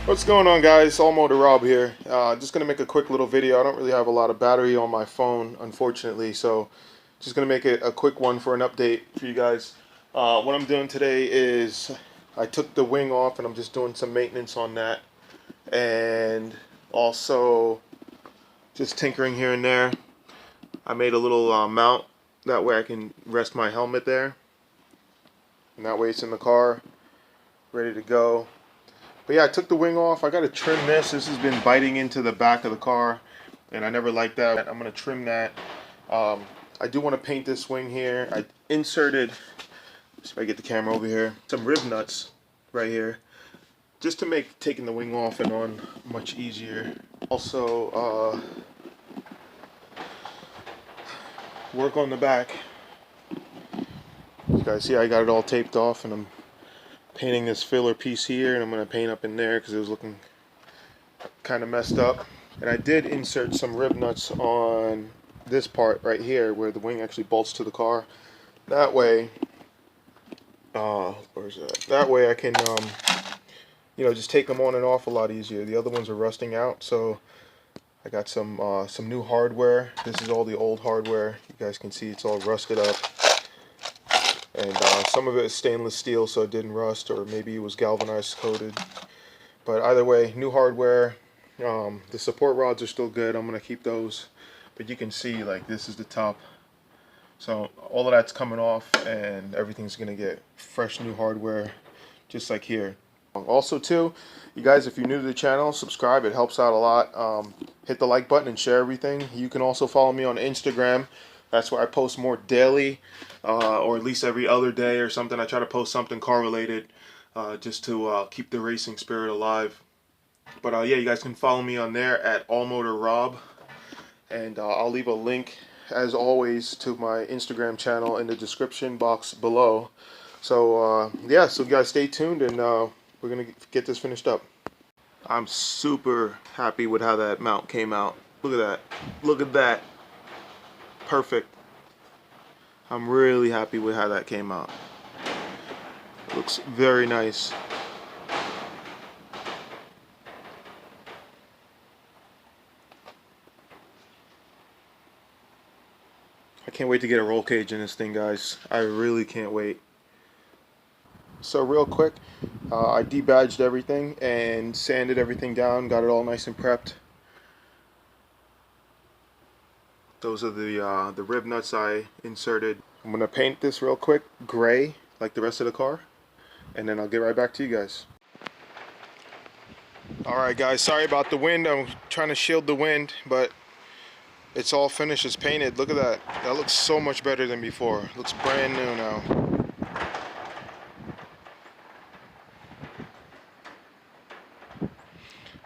What's going on, guys? All Motor Rob here. Just gonna make a quick little video. I don't really have a lot of battery on my phone, unfortunately, so just gonna make it a quick one for an update for you guys. What I'm doing today is I took the wing off and I'm just doing some maintenance on that, and also just tinkering here and there. I made a little mount, that way I can rest my helmet there, and that way it's in the car ready to go. But yeah, I took the wing off. I got to trim this. This has been biting into the back of the car, and I never liked that. I'm going to trim that. I do want to paint this wing here. I inserted, if I get the camera over here, some rib nuts right here, just to make taking the wing off and on much easier. Also, work on the back. You guys see I got it all taped off, and I'm painting this filler piece here, and I'm going to paint up in there because it was looking kind of messed up. And I did insert some rib nuts on this part right here where the wing actually bolts to the car. That way, where's that? That way I can, just take them on and off a lot easier. The other ones are rusting out, so I got some new hardware. This is all the old hardware. You guys can see it's all rusted up. And some of it is stainless steel, so it didn't rust, or maybe it was galvanized coated. But either way, new hardware. The support rods are still good. I'm going to keep those. But you can see, like, this is the top. So all of that's coming off, and everything's going to get fresh new hardware, just like here. Also, too, you guys, if you're new to the channel, subscribe. It helps out a lot. Hit the like button and share everything. You can also follow me on Instagram. That's where I post more daily, or at least every other day or something. I try to post something car related, just to keep the racing spirit alive. But yeah, you guys can follow me on there at All Motor Rob, and I'll leave a link, as always, to my Instagram channel in the description box below. So yeah, so you guys stay tuned, and we're gonna get this finished up. I'm super happy with how that mount came out. Look at that. Look at that. Perfect. I'm really happy with how that came out. Looks very nice. I can't wait to get a roll cage in this thing, guys. I really can't wait. So real quick, I debadged everything and sanded everything down, got it all nice and prepped. Those are the rib nuts I inserted. I'm gonna paint this real quick gray like the rest of the car, and then I'll get right back to you guys. Alright guys, sorry about the wind. I'm trying to shield the wind, but it's all finished. It's painted. Look at that. That looks so much better than before. It looks brand new now.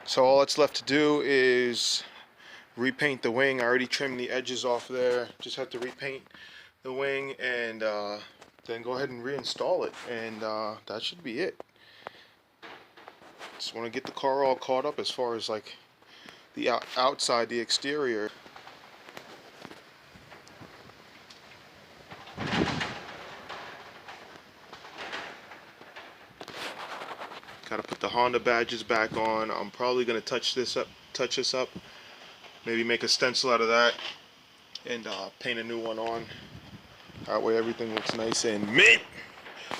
So all that's left to do is repaint the wing. I already trimmed the edges off there. Just have to repaint the wing, and then go ahead and reinstall it, and that should be it. Just want to get the car all caught up as far as like the outside, the exterior. Gotta put the Honda badges back on. I'm probably gonna touch this up, maybe make a stencil out of that, and paint a new one on. That way everything looks nice and mint.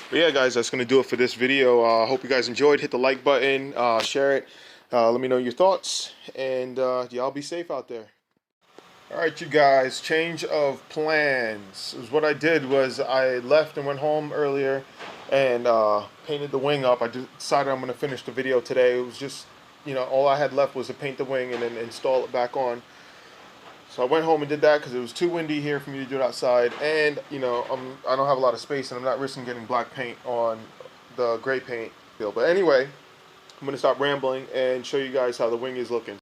But yeah, guys, that's gonna do it for this video. Hope you guys enjoyed. Hit the like button, share it, let me know your thoughts, and y'all be safe out there. Alright, you guys, change of plans. What I did was I left and went home earlier and painted the wing up. I decided I'm going to finish the video today. It was just, all I had left was to paint the wing and then install it back on. So I went home and did that because it was too windy here for me to do it outside. And, I don't have a lot of space, and I'm not risking getting black paint on the gray paint field. But anyway, I'm going to stop rambling and show you guys how the wing is looking.